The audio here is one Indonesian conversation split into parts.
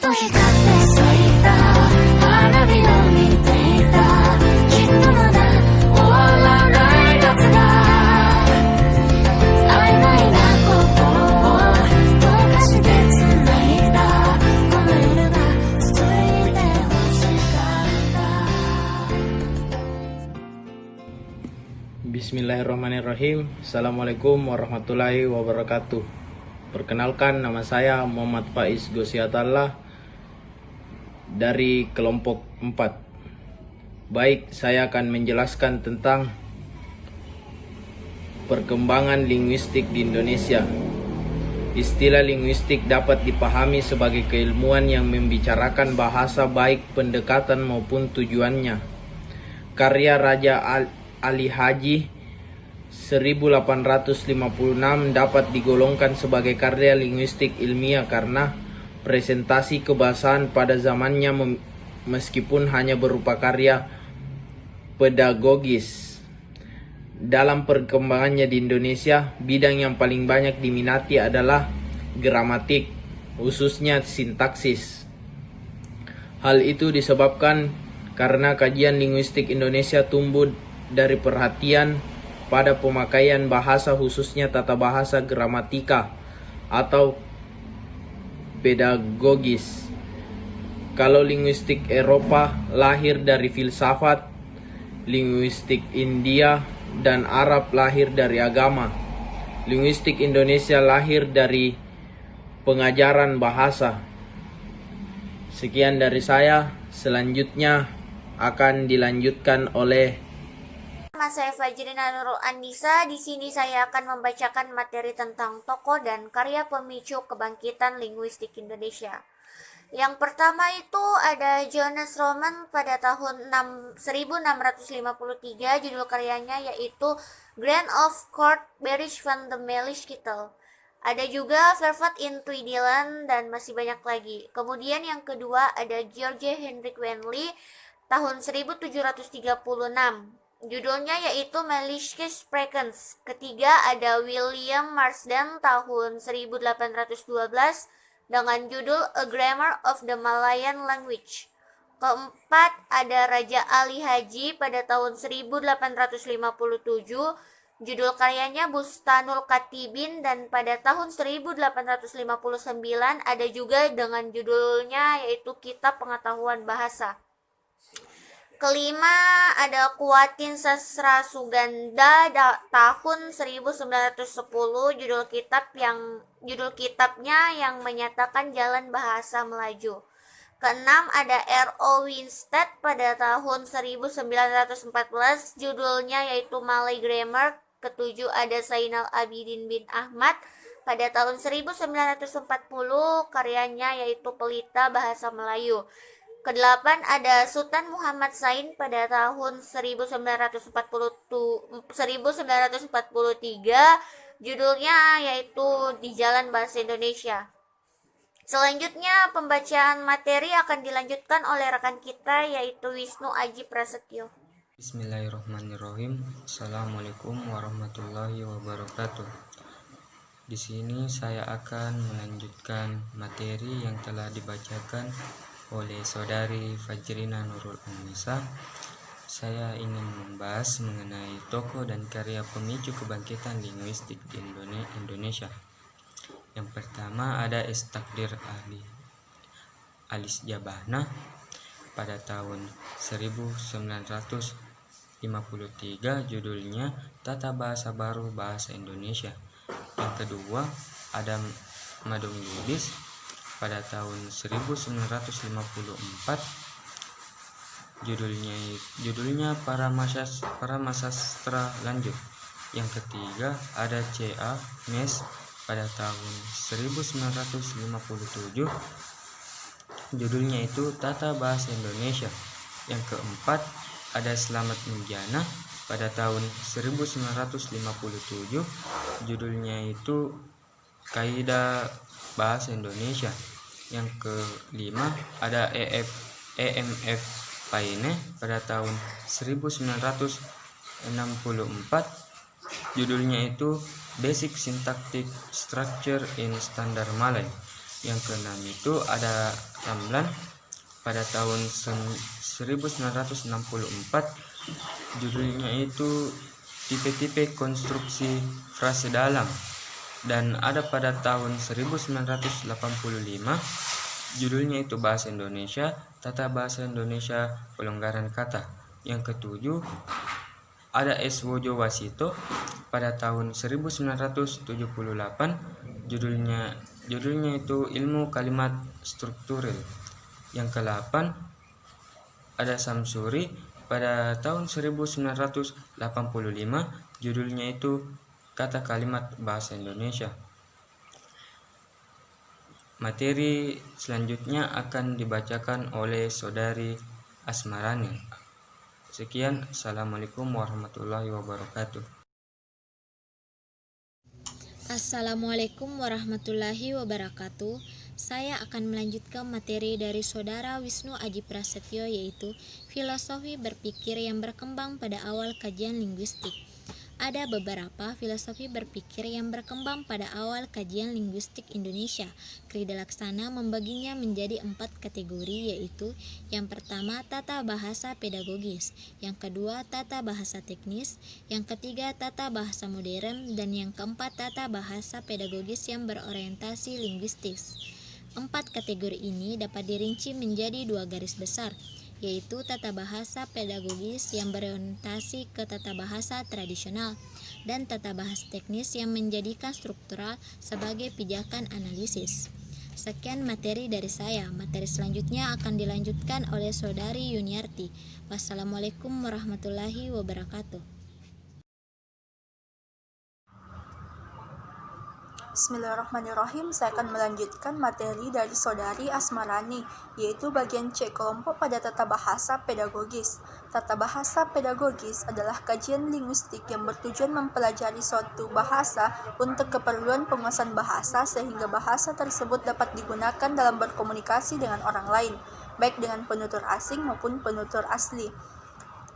と光って咲いた花火を見ていたきっとまだ終わらない夏が曖昧な心を溶かして繋いだこの夜が続いて欲しかった。 Bismillahirrahmanirrahim. Assalamualaikum warahmatullahi wabarakatuh. Perkenalkan, nama saya Muhammad Faiz Gosiatallah dari kelompok 4. Baik, saya akan menjelaskan tentang perkembangan linguistik di Indonesia. Istilah linguistik dapat dipahami sebagai keilmuan yang membicarakan bahasa baik pendekatan maupun tujuannya. Karya Raja Ali Haji 1856 dapat digolongkan sebagai karya linguistik ilmiah karena presentasi kebahasaan pada zamannya meskipun hanya berupa karya pedagogis. Dalam perkembangannya di Indonesia, bidang yang paling banyak diminati adalah gramatik, khususnya sintaksis. Hal itu disebabkan karena kajian linguistik Indonesia tumbuh dari perhatian pada pemakaian bahasa, khususnya tata bahasa gramatika atau pedagogis. Kalau linguistik Eropa lahir dari filsafat, linguistik India dan Arab lahir dari agama. Linguistik Indonesia lahir dari pengajaran bahasa. Sekian dari saya, selanjutnya akan dilanjutkan oleh Saya Fajrina Nurul Andisa. Di sini saya akan membacakan materi tentang tokoh dan karya pemicu kebangkitan linguistik Indonesia. Yang pertama itu ada Johannes Roman pada tahun 1653. Judul karyanya yaitu Grant of Court Berish van de Melischkittel. Ada juga Vervat in Tweedland dan masih banyak lagi. Kemudian yang kedua ada George Hendrik Wenley tahun 1736. Judulnya yaitu Melischke Sprekens. Ketiga ada William Marsden tahun 1812 dengan judul A Grammar of the Malayan Language. Keempat ada Raja Ali Haji pada tahun 1857. Judul karyanya Bustanul Katibin, dan pada tahun 1859 ada juga dengan judulnya yaitu Kitab Pengetahuan Bahasa. Kelima ada Kuatin Sastra Suganda tahun 1910. Judul kitabnya yang menyatakan Jalan Bahasa Melaju. Keenam ada R.O. Winstead pada tahun 1914. Judulnya yaitu Malay Grammar. Ketujuh ada Zainal Abidin bin Ahmad pada tahun 1940. Karyanya yaitu Pelita Bahasa Melayu. Kedelapan ada Sultan Muhammad Sain pada tahun 1943. Judulnya yaitu Di Jalan Bahasa Indonesia. Selanjutnya pembacaan materi akan dilanjutkan oleh rekan kita yaitu Wisnu Aji Prasetyo. Bismillahirrahmanirrahim. Assalamualaikum warahmatullahi wabarakatuh. Di sini saya akan melanjutkan materi yang telah dibacakan oleh saudari Fajrina Nurul Andisa. Saya ingin membahas mengenai tokoh dan karya pemicu kebangkitan linguistik di Indonesia. Yang pertama ada Takdir Alis Jabana pada tahun 1953. Judulnya Tata Bahasa Baru Bahasa Indonesia. Yang kedua ada Madung Lubis pada tahun 1954. Judulnya Para Masastra Lanjut. Yang ketiga ada C.A. Mes pada tahun 1957. Judulnya itu Tata Bahasa Indonesia. Yang keempat ada Slamet Mujana pada tahun 1957. Judulnya itu Kaidah Bahasa Indonesia. Yang kelima ada EMF Paine pada tahun 1964. Judulnya itu Basic Syntactic Structure in Standard Malay. Yang keenam itu ada Ramlan pada tahun 1964, judulnya itu tipe-tipe konstruksi frase dalam. Dan ada pada tahun 1985, judulnya itu Bahasa Indonesia, Tata Bahasa Indonesia, Pelonggaran Kata. Yang ketujuh ada S. Wojo Wasito pada tahun 1978, judulnya itu Ilmu Kalimat Strukturel. Yang ke-8 ada Samsuri pada tahun 1985, judulnya itu Kata Kalimat Bahasa Indonesia. Materi selanjutnya akan dibacakan oleh Saudari Asmarani. Sekian, Assalamualaikum warahmatullahi wabarakatuh. Assalamualaikum warahmatullahi wabarakatuh. Saya akan melanjutkan materi dari Saudara Wisnu Aji Prasetyo, yaitu filosofi berpikir yang berkembang pada awal kajian linguistik. Ada beberapa filosofi berpikir yang berkembang pada awal kajian linguistik Indonesia. Krida Laksana membaginya menjadi 4 kategori, yaitu yang pertama tata bahasa pedagogis, yang kedua tata bahasa teknis, yang ketiga tata bahasa modern, dan yang keempat tata bahasa pedagogis yang berorientasi linguistis. 4 kategori ini dapat dirinci menjadi 2 garis besar, yaitu tata bahasa pedagogis yang berorientasi ke tata bahasa tradisional dan tata bahasa teknis yang menjadikan struktural sebagai pijakan analisis. Sekian materi dari saya. Materi selanjutnya akan dilanjutkan oleh Saudari Yuniarti. Wassalamualaikum warahmatullahi wabarakatuh. Bismillahirrahmanirrahim. Saya akan melanjutkan materi dari Saudari Asmarani, yaitu bagian C kelompok pada tata bahasa pedagogis. Tata bahasa pedagogis adalah kajian linguistik yang bertujuan mempelajari suatu bahasa untuk keperluan penguasaan bahasa sehingga bahasa tersebut dapat digunakan dalam berkomunikasi dengan orang lain, baik dengan penutur asing maupun penutur asli.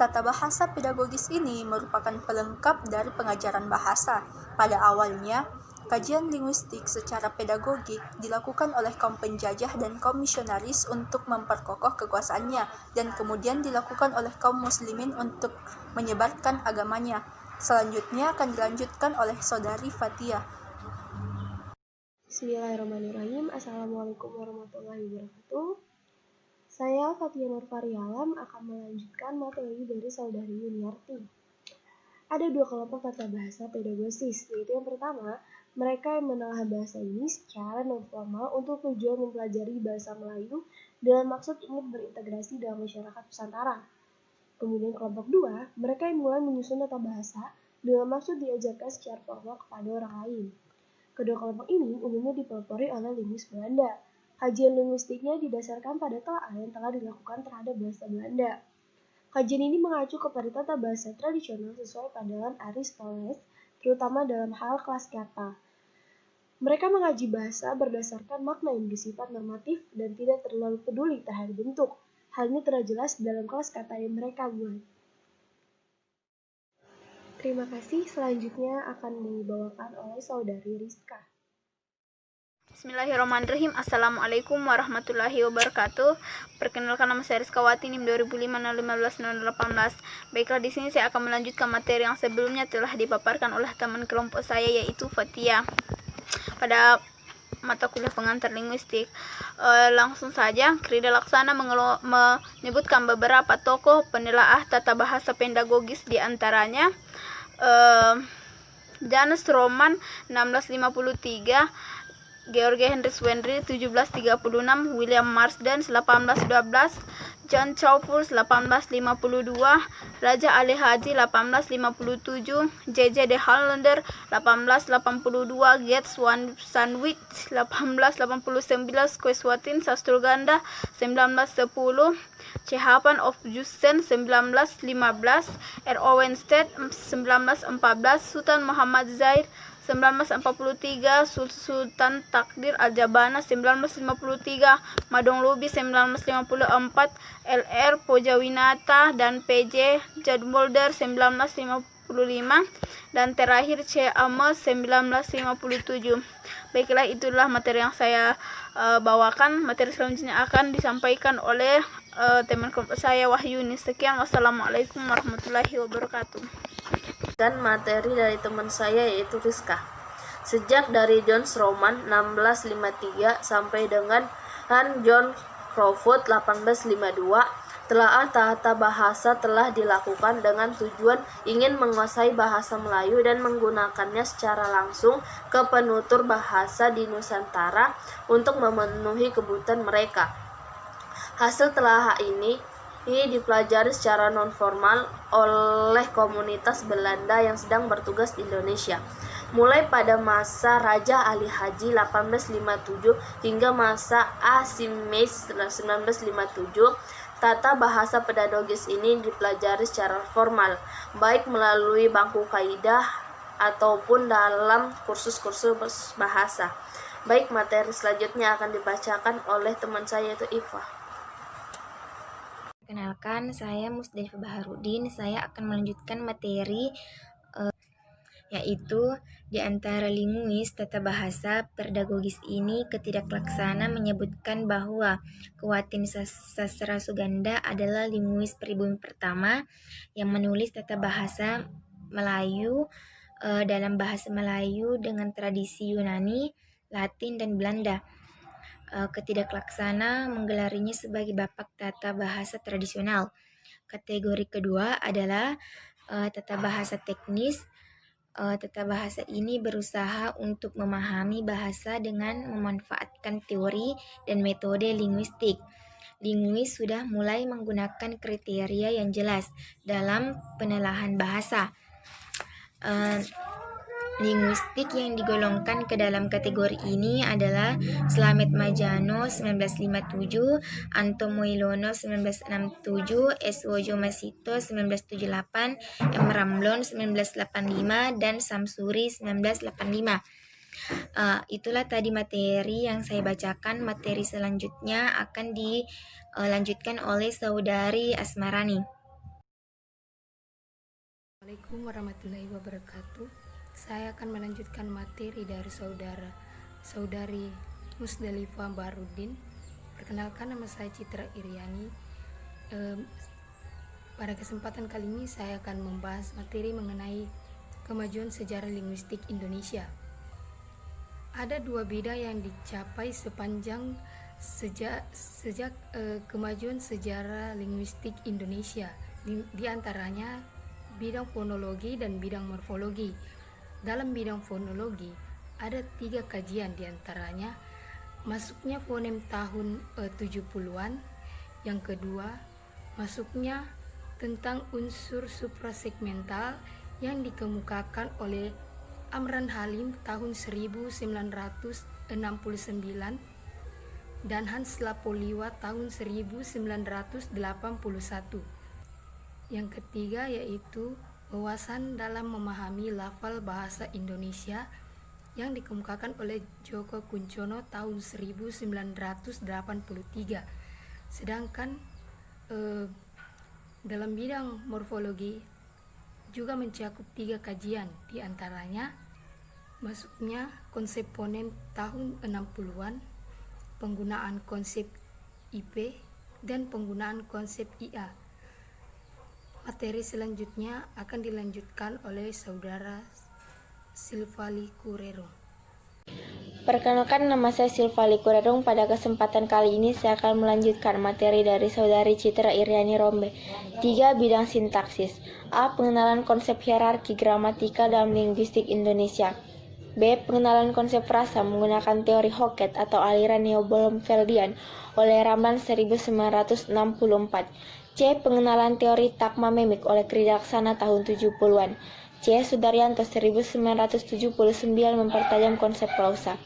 Tata bahasa pedagogis ini merupakan pelengkap dari pengajaran bahasa. Pada awalnya, kajian linguistik secara pedagogik dilakukan oleh kaum penjajah dan kaum misionaris untuk memperkokoh kekuasaannya, dan kemudian dilakukan oleh kaum muslimin untuk menyebarkan agamanya. Selanjutnya akan dilanjutkan oleh Saudari Fatia. Bismillahirrahmanirrahim. Assalamualaikum warahmatullahi wabarakatuh. Saya Fatia Nurfarialam akan melanjutkan materi dari Saudari Yuniarti. Ada 2 kelompok tata bahasa pedagosis, yaitu yang pertama, mereka yang menelaah bahasa ini secara non-formal untuk tujuan mempelajari bahasa Melayu dengan maksud ingin berintegrasi dalam masyarakat Nusantara. Kemudian kelompok 2, mereka yang mulai menyusun tata bahasa dengan maksud diajarkan secara formal kepada orang lain. Kedua kelompok ini umumnya dipelopori oleh linguis Belanda. Kajian linguistiknya didasarkan pada telaah yang telah dilakukan terhadap bahasa Belanda. Kajian ini mengacu kepada tata bahasa tradisional sesuai pandangan Aristoteles, terutama dalam hal kelas kata. Mereka mengaji bahasa berdasarkan makna yang bersifat normatif dan tidak terlalu peduli terhadap bentuk. Hal ini terlihat jelas dalam kelas kata yang mereka buat. Terima kasih. Selanjutnya akan dibawakan oleh Saudari Rizka. Bismillahirrahmanirrahim. Assalamualaikum warahmatullahi wabarakatuh. Perkenalkan, nama saya Rizkawati, NIM 2005-015-018. Baiklah, di sini saya akan melanjutkan materi yang sebelumnya telah dipaparkan oleh teman kelompok saya, yaitu Fatia, pada mata kuliah pengantar linguistik. Langsung saja, Krida Laksana menyebutkan beberapa tokoh penelaah tata bahasa pedagogis, di antaranya Janus Roman 1653, George Henry Swendry 1736, William Marsden 1812, John Chaucer 1852, Raja Ali Haji 1857, J.J. de Hollander 1882, Gates Sandwich 1889, Quiswatin Sastroganda 1910, Chehapan of Jussen 1915, R. Owenstedt 1914, Sultan Muhammad Zaid 1943, Sultan Takdir Al-Jabana 1953, Madong Lubi 1954, L.R. Pojawinata dan P.J. Jadmolder 1955, dan terakhir C. Amos 1957. Baiklah, itulah materi yang saya bawakan. Materi selanjutnya akan disampaikan oleh teman kelompok saya, Wahyuni. Sekian, wassalamualaikum warahmatullahi wabarakatuh. Dan materi dari teman saya yaitu Rizka. Sejak dari John Roman 1653 sampai dengan John Crawford 1852, telaah tata bahasa telah dilakukan dengan tujuan ingin menguasai bahasa Melayu dan menggunakannya secara langsung ke penutur bahasa di Nusantara untuk memenuhi kebutuhan mereka. Hasil telaah ini dipelajari secara non-formal oleh komunitas Belanda yang sedang bertugas di Indonesia. Mulai pada masa Raja Ali Haji 1857 hingga masa Asimis 1957, tata bahasa pedagogis ini dipelajari secara formal, baik melalui bangku kaidah ataupun dalam kursus-kursus bahasa. Baik, materi selanjutnya akan dibacakan oleh teman saya yaitu Iva. Perkenalkan, saya Musdalifah Baharudin. Saya akan melanjutkan materi yaitu di antara linguis tata bahasa pedagogis ini ketidaklaksana menyebutkan bahwa Kuatin Sastra Suganda adalah linguis pribumi pertama yang menulis tata bahasa Melayu dalam bahasa Melayu dengan tradisi Yunani, Latin, dan Belanda. Ketidaklaksana menggelarinya sebagai bapak tata bahasa tradisional. Kategori kedua adalah tata bahasa teknis. Tata bahasa ini berusaha untuk memahami bahasa dengan memanfaatkan teori dan metode linguistik. Linguis sudah mulai menggunakan kriteria yang jelas dalam penelaahan bahasa. Linguistik yang digolongkan ke dalam kategori ini adalah Slamet Majano 1957, Anto Moilono 1967, S. Wojo Masito 1978, M. Ramlon 1985, dan Samsuri 1985. Itulah tadi materi yang saya bacakan. Materi selanjutnya akan dilanjutkan oleh saudari Asmarani. Assalamualaikum warahmatullahi wabarakatuh. Saya akan melanjutkan materi dari saudari Musdalifah Baharudin. Perkenalkan, nama saya Citra Iriani. Pada kesempatan kali ini saya akan membahas materi mengenai kemajuan sejarah linguistik Indonesia. Ada dua bidang yang dicapai sepanjang sejak kemajuan sejarah linguistik Indonesia, di antaranya bidang fonologi dan bidang morfologi. Dalam bidang fonologi ada 3 kajian, diantaranya masuknya fonem tahun 70-an, yang kedua masuknya tentang unsur suprasegmental yang dikemukakan oleh Amran Halim tahun 1969 dan Hans Lapoliwa tahun 1981. Yang ketiga yaitu wawasan dalam memahami lafal bahasa Indonesia yang dikemukakan oleh Djoko Kuncono tahun 1983. Sedangkan dalam bidang morfologi juga mencakup 3 kajian, diantaranya masuknya konsep fonem tahun 60-an, penggunaan konsep IP, dan penggunaan konsep IA. Materi selanjutnya akan dilanjutkan oleh saudara Silvali Kurerung. Perkenalkan, nama saya Silvali Kurerung. Pada kesempatan kali ini saya akan melanjutkan materi dari saudari Citra Iriani Rombe. 3 bidang sintaksis. A. Pengenalan konsep hierarki gramatika dalam linguistik Indonesia. B. Pengenalan konsep frasa menggunakan teori Hockett atau aliran Neo-Bloemfeldian oleh Ramlan 1964. C. Pengenalan teori Takma Memik oleh Kridaksana tahun 70-an. C. Sudaryanto 1979 mempertajam konsep klausa.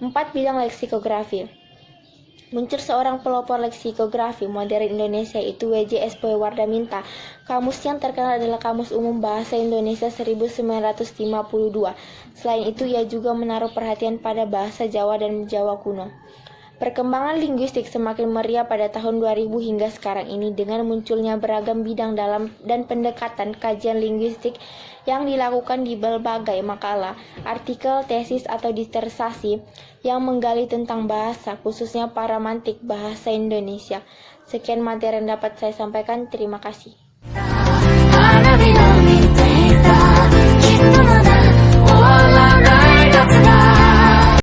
4. Bidang leksikografi. Muncul seorang pelopor leksikografi modern Indonesia, yaitu W.J. S. Poewardaminta. Kamus yang terkenal adalah Kamus Umum Bahasa Indonesia 1952. Selain itu, ia juga menaruh perhatian pada bahasa Jawa dan Jawa kuno. Perkembangan linguistik semakin meriah pada tahun 2000 hingga sekarang ini dengan munculnya beragam bidang dalam dan pendekatan kajian linguistik yang dilakukan di berbagai makalah, artikel, tesis, atau disertasi yang menggali tentang bahasa, khususnya paramantik bahasa Indonesia. Sekian materi yang dapat saya sampaikan. Terima kasih.